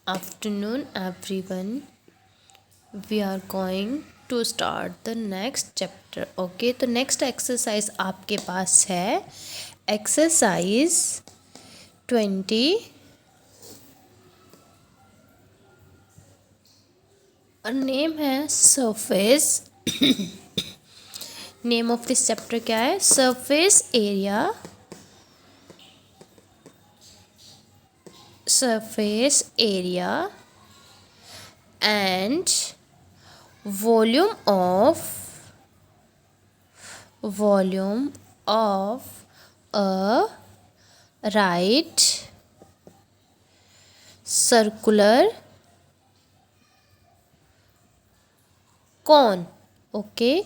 Afternoon, everyone. We are going to start the next chapter. Okay, तो next exercise आपके पास है exercise 20. Name है surface. Name of this chapter क्या है? Surface area, surface area and volume of a right circular cone. Okay,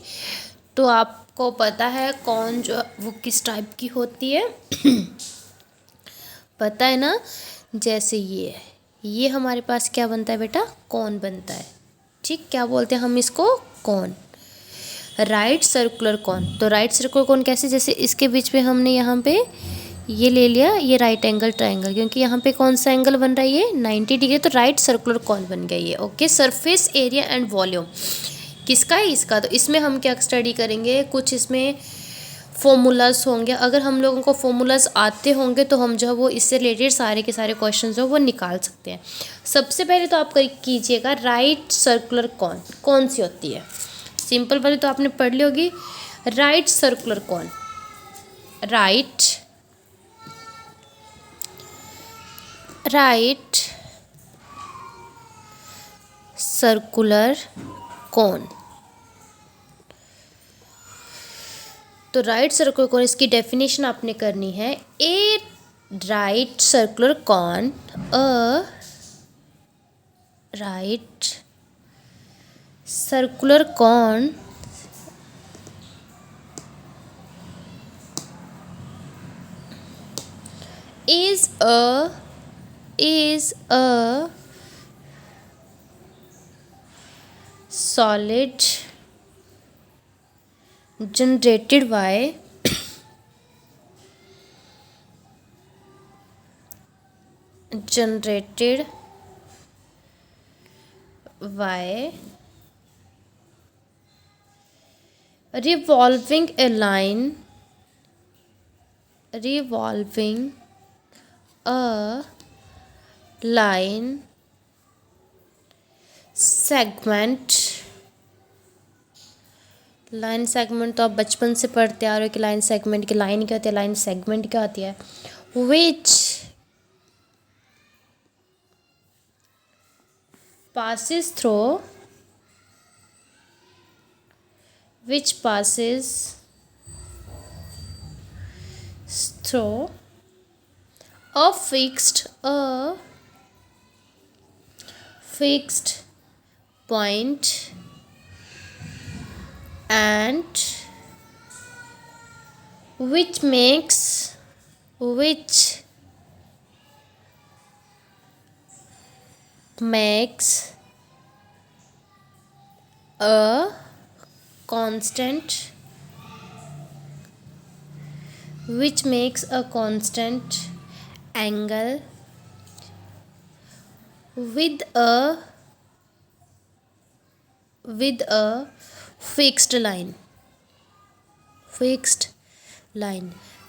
तो आपको पता है कॉन जो वो किस टाइप की होती है? पता है ना? जैसे ये हमारे पास क्या बनता है बेटा? कॉन बनता है. ठीक, क्या बोलते हैं हम इसको? कॉन. Right circular cone. तो राइट सर्कुलर कॉन कैसे? जैसे इसके बीच में हमने यहाँ पे ये ले लिया, ये राइट एंगल ट्राइंगल, क्योंकि यहाँ पे कौन सा एंगल बन रहा है? ये 90 डिग्री. तो राइट सर्कुलर कॉन बन गया ये. Okay, surface area and volume किसका है? इसका. तो इसमें हम क्या स्टडी करेंगे? कुछ इसमें फॉर्मूलाज होंगे. अगर हम लोगों को फॉर्मूलाज आते होंगे तो हम जो है वो इससे रिलेटेड सारे के सारे क्वेश्चन जो वो निकाल सकते हैं. सबसे पहले तो आप कीजिएगा राइट सर्कुलर कॉन कौन सी होती है. सिंपल वाली तो आपने पढ़ ली होगी. Right circular cone, right circular cone. तो राइट सर्कुलर कॉन, इसकी डेफिनेशन आपने करनी है. A right circular cone, a right circular cone is a solid generated by revolving a line segment तो आप बचपन से पढ़ते आ रहे हो कि लाइन सेगमेंट की लाइन क्या होती है, लाइन सेगमेंट क्या होती है. विच passes through a fixed point and which makes a constant angle with a fixed line.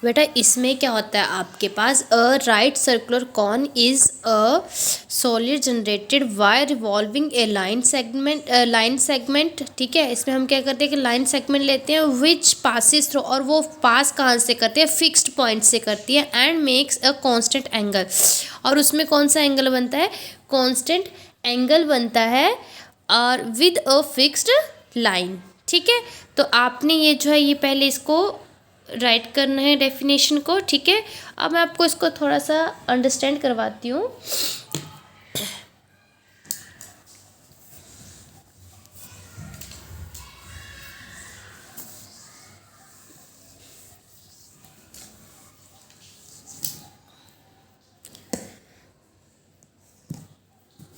बेटा इसमें क्या होता है आपके पास? A right circular cone is a solid generated by revolving a line segment. ठीक है, इसमें हम क्या करते हैं कि लाइन सेगमेंट लेते हैं विच पासिस थ्रू, और वो पास कहाँ से करते हैं? फिक्स्ड पॉइंट से करती है. And makes a constant angle, और उसमें कौन सा एंगल बनता है? कांस्टेंट एंगल बनता है, और विद अ फिक्स्ड लाइन. ठीक है, तो आपने ये जो है ये पहले इसको राइट करना है डेफिनेशन को. ठीक है, अब मैं आपको इसको थोड़ा सा अंडरस्टैंड करवाती हूँ.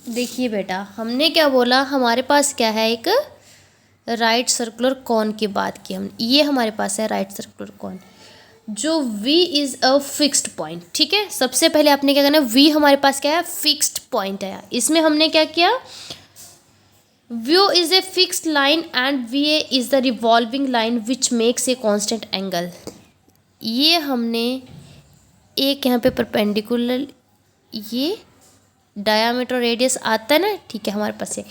देखिए बेटा, हमने क्या बोला? हमारे पास क्या है? एक राइट सर्कुलर कॉन की बात की हमने. ये हमारे पास है राइट सर्कुलर कॉन. जो v is a fixed point, ठीक है। सबसे पहले आपने क्या करना है, v हमारे पास क्या है, फिक्स्ड पॉइंट है। इसमें हमने क्या किया, v is a fixed line and va is the revolving line which makes a constant angle. ये हमने एक यहाँ पे परपेंडिकुलर, ये डायामीटर रेडियस आता है ना, ठीक है, हमारे पास है।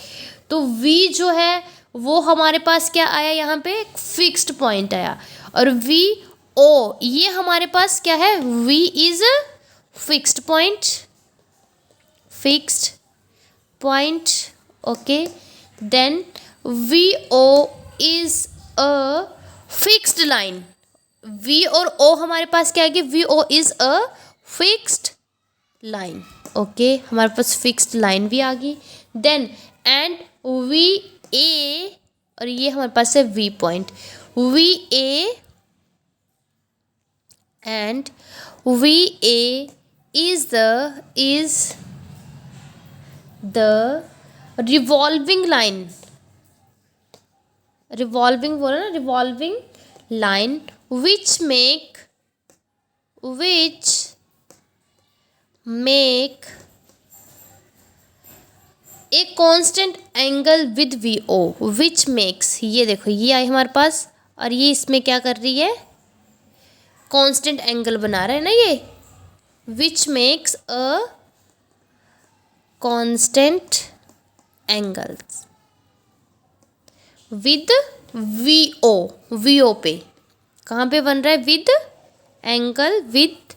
तो v जो है वो हमारे पास क्या आया, यहाँ पे फिक्स्ड पॉइंट आया। और v o ये हमारे पास क्या है, v is fixed point, fixed point, okay. Then v o is a fixed line, v और o हमारे पास क्या आएगी, v o is a fixed line, okay. हमारे पास फिक्स्ड लाइन भी आ गई। देन एंड v a, और ये हमारे पास है v point, v a and VA is the revolving line, revolving बोला ना, revolving line which make a constant angle with VO which makes, ये देखो ये आई हमारे पास, और ये इसमें क्या कर रही है, कांस्टेंट एंगल बना रहा है ना ये, which makes a constant angle with VO, VO पे कहाँ पे बन रहा है, with angle with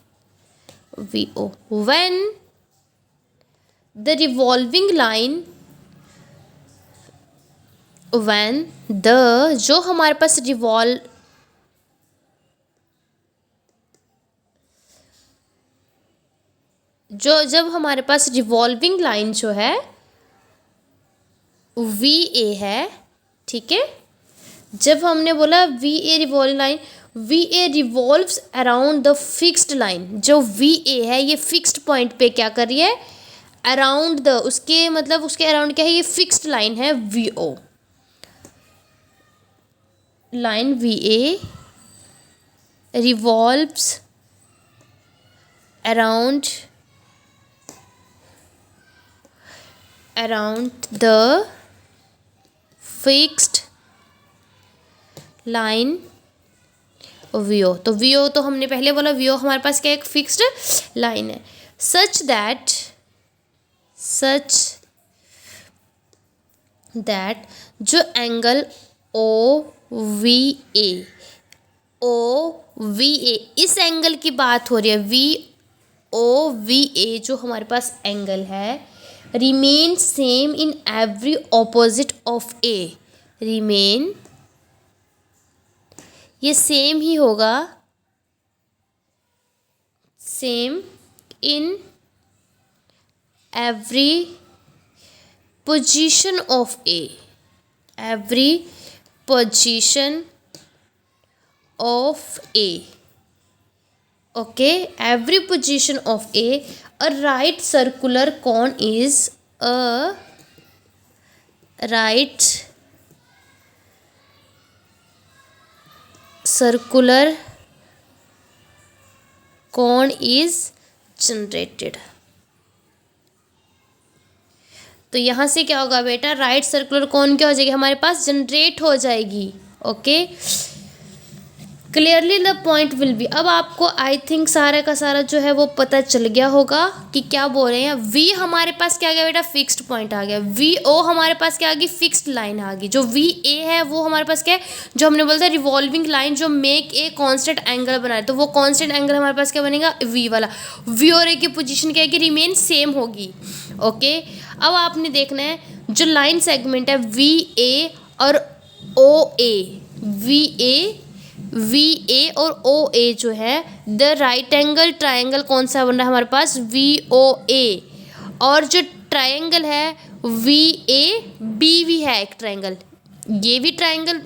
VO, when the revolving line, when the, जो हमारे पास जब हमारे पास रिवॉल्विंग लाइन जो है वी ए है, ठीक है, जब हमने बोला V A revolving line, V A revolves around the fixed line, जो वी ए है ये फिक्स्ड पॉइंट पे क्या कर रही है, अराउंड द, उसके मतलब उसके अराउंड क्या है, ये फिक्स्ड लाइन है V O, line V A revolves around the fixed line VO। तो VO तो हमने पहले बोला, VO हमारे पास क्या एक फिक्स्ड लाइन है, such that जो एंगल OVA, OVA इस एंगल की बात हो रही है, VOVA जो हमारे पास एंगल है, remain same in every opposite of A, remain, ये सेम ही होगा, same in every position of A, every position of A, okay, every position of A right circular cone is a right circular cone is generated। तो यहाँ से क्या होगा बेटा, right circular कौन क्या हो जाएगी, हमारे पास जनरेट हो जाएगी, okay. Clearly the point will be, अब आपको आई थिंक सारा का सारा जो है वो पता चल गया होगा कि क्या बोल रहे हैं। वी हमारे पास क्या आ गया बेटा, फिक्स्ड पॉइंट आ गया। वी ओ हमारे पास क्या आ गई, फिक्स्ड लाइन आ गई। जो वी ए है वो हमारे पास क्या है, जो हमने बोलता है रिवॉल्विंग लाइन जो मेक ए कॉन्स्टेंट एंगल बनाए, तो वो कॉन्स्टेंट एंगल हमारे पास क्या बनेगा, वी वाला। वी और ए की पोजिशन क्या है कि रिमेन सेम होगी, ओके। अब आपने देखना है जो लाइन सेगमेंट है वी ए और ओ ए, वी ए और ओ ए जो है द राइट एंगल ट्रायंगल कौन सा बन रहा है हमारे पास, वी ओ ए। और जो ट्रायंगल है वी ए बी भी है एक ट्रायंगल, ये भी ट्रायंगल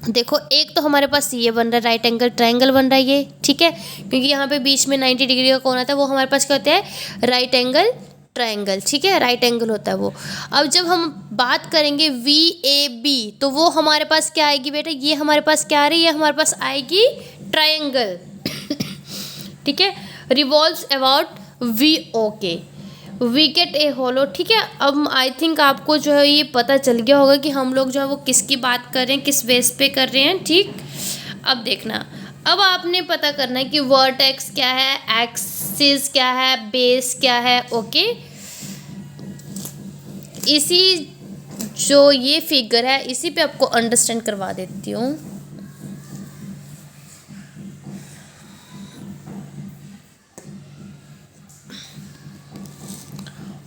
देखो, एक तो हमारे पास ये बन रहा है राइट एंगल ट्रायंगल बन रहा है ये, ठीक है, क्योंकि यहाँ पे बीच में 90 डिग्री का कोण आता है, वो हमारे पास क्या होता है, राइट एंगल ट्रायंगल, ठीक है, राइट एंगल होता है वो। अब जब हम बात करेंगे वी ए बी, तो वो हमारे पास क्या आएगी बेटा, ये हमारे पास क्या आ रही है, हमारे पास आएगी ट्रायंगल, ठीक है, revolves about V okay, we get a hollow, ठीक है। अब आई थिंक आपको जो है ये पता चल गया होगा कि हम लोग जो है वो किसकी बात कर रहे हैं, किस बेस पे कर रहे हैं, ठीक। अब देखना, अब आपने पता करना है कि वर्टेक्स क्या है, एक्सिस क्या है, बेस क्या है, ओके। इसी जो ये फिगर है इसी पे आपको अंडरस्टैंड करवा देती हूँ।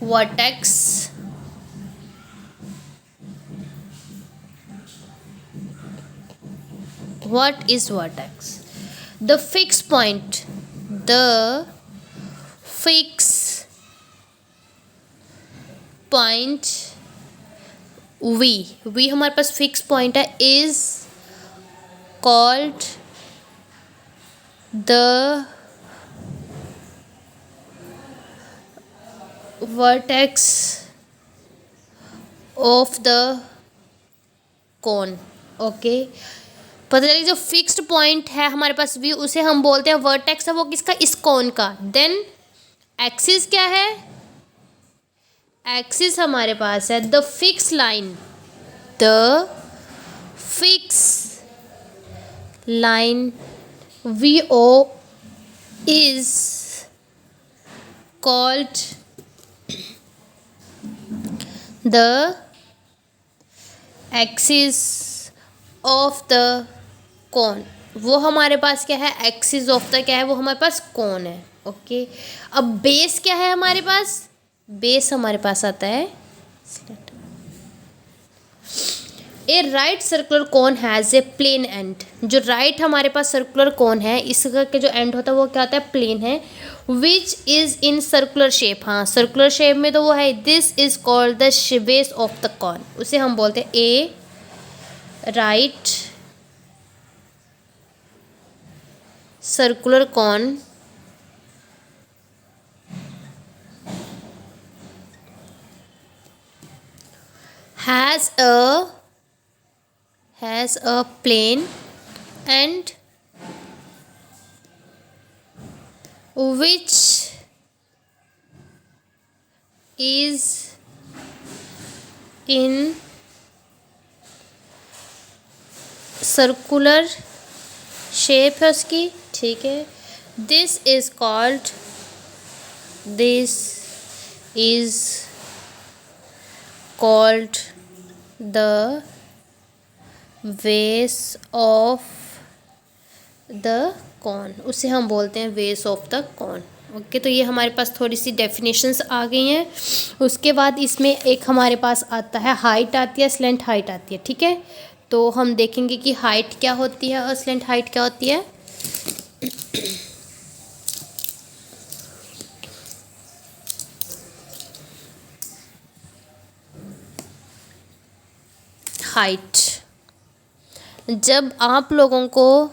Vertex, what is vertex? The fixed point, the fixed point v हमारे पास फिक्स पॉइंट है, is called the vertex of the cone, okay. पता चलिए जो फिक्स्ड पॉइंट है हमारे पास v, उसे हम बोलते हैं वर्टेक्स है वो किसका, इस कोन का। देन एक्सिस क्या है, एक्सिस हमारे पास है the fix line, the fix line V O is called the axis of the cone. वो हमारे पास क्या है, एक्सिस ऑफ द क्या है, वो हमारे पास कोन है, ओके। अब बेस क्या है हमारे पास, बेस हमारे पास आता है, a right circular cone has a plane end. जो राइट हमारे पास सर्कुलर कोन है इसका के जो एंड होता है वो क्या होता है, प्लेन है। Which is in circular shape, हाँ सर्कुलर शेप में तो वो है। This is called the base of the cone, उसे हम बोलते हैं a right circular cone has a plane and which is in circular shape है उसकी, ठीक है। this is called the base of the cone, उसे हम बोलते हैं base of the cone, okay. तो ये हमारे पास थोड़ी सी डेफिनेशंस आ गई हैं। उसके बाद इसमें एक हमारे पास आता है हाइट आती है, स्लेंट हाइट आती है, ठीक है। तो हम देखेंगे कि हाइट क्या होती है और स्लेंट हाइट क्या होती है। हाइट, जब आप लोगों को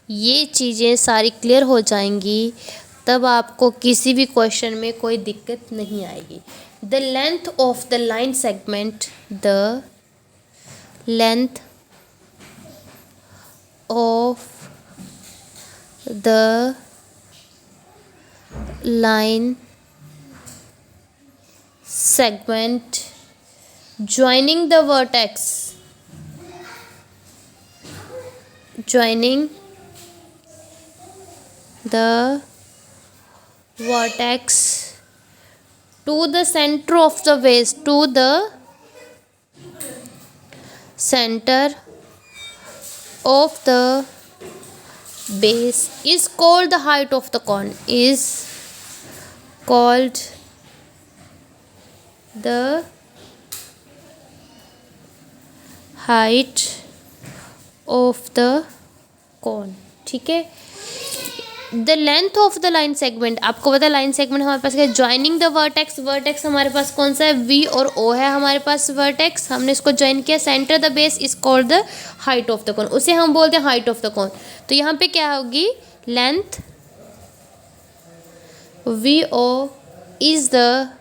ये चीज़ें सारी क्लियर हो जाएंगी तब आपको किसी भी क्वेश्चन में कोई दिक्कत नहीं आएगी। The length of the line segment, the length of the line segment joining the vertex to the center of the base, to the center of the base is called the height of the cone, is called the height of the cone, ठीक है। The length of the line segment, आपको पता है line segment हमारे पास क्या है, joining the vertex, vertex हमारे पास कौन सा है, वी और ओ है हमारे पास वर्टेक्स, हमने इसको ज्वाइन किया। Centre the base is called the height of the cone, उसे हम बोलते हैं हाइट ऑफ द कॉन। तो यहाँ पे क्या होगी, length V O is the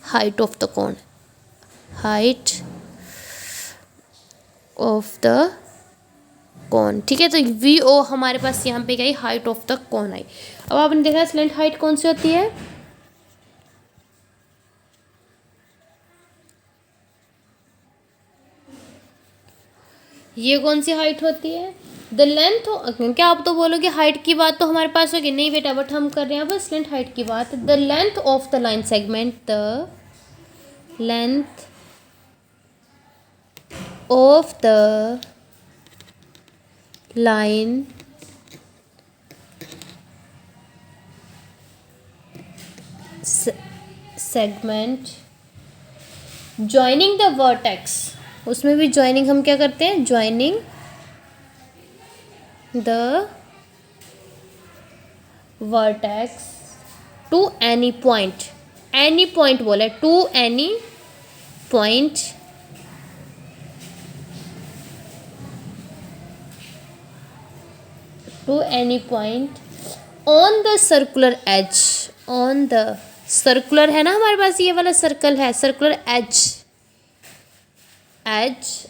height of the cone, height of the cone, ठीक है। तो वी ओ हमारे पास यहाँ पे क्या आई, हाइट ऑफ द कौन आई। अब आपने देखा स्लेंट हाइट कौन सी होती है, ये कौन सी हाइट होती है, द लेंथ। क्या आप तो बोलोगे हाइट की बात तो हमारे पास होगी, नहीं बेटा, बट हम कर रहे हैं बस स्लेंट हाइट की बात। The length of the line segment, the length of the line segment joining the vertex, उसमें भी ज्वाइनिंग हम क्या करते हैं, joining the vertex to any point, any point बोला है, to any point to any point on the circular edge, on the circular है ना हमारे पास, ये वाला सर्कल है, circular edge, edge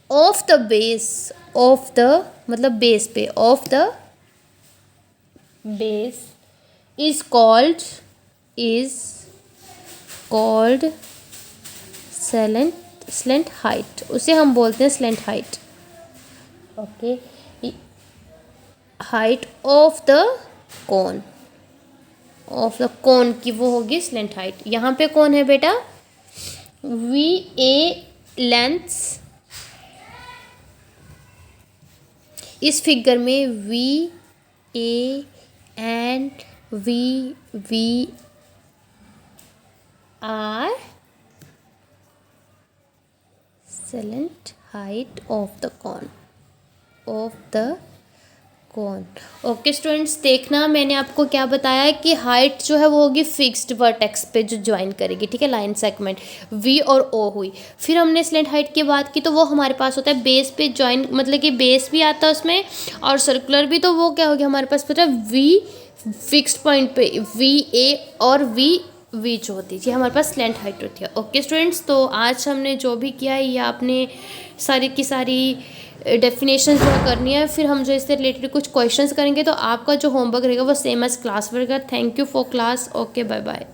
of the base, of the मतलब बेस पे, of the base is called slant height, उसे हम बोलते हैं slant height. Okay, height of the cone, of the कोन की वो होगी स्लेंट हाइट। यहाँ पे कौन है बेटा, वी ए लेंथ्स, इस फिगर में V A and V R slant height of the cone, of the cone. Okay students, देखना मैंने आपको क्या बताया है कि हाइट जो है वो होगी फिक्स्ड वर्टेक्स पे जो ज्वाइन करेगी, ठीक है, लाइन सेगमेंट वी और ओ हुई। फिर हमने स्लेंट हाइट की बात की तो वो हमारे पास होता है बेस पे ज्वाइन, मतलब कि बेस भी आता है उसमें और सर्कुलर भी, तो वो क्या होगी हमारे पास पता है वी फिक्स्ड पॉइंट पे वी ए और वी जो होती है, ये हमारे पास स्लेंट हाइट होती है। ओके स्टूडेंट्स, तो आज हमने जो भी किया है ये आपने सारी की सारी डेफिनेशन जो करनी है, फिर हम जो इससे रिलेटेड कुछ क्वेश्चंस करेंगे, तो आपका जो होमवर्क रहेगा वो सेम एज क्लास वर्क है। Thank you for class. Okay, bye bye.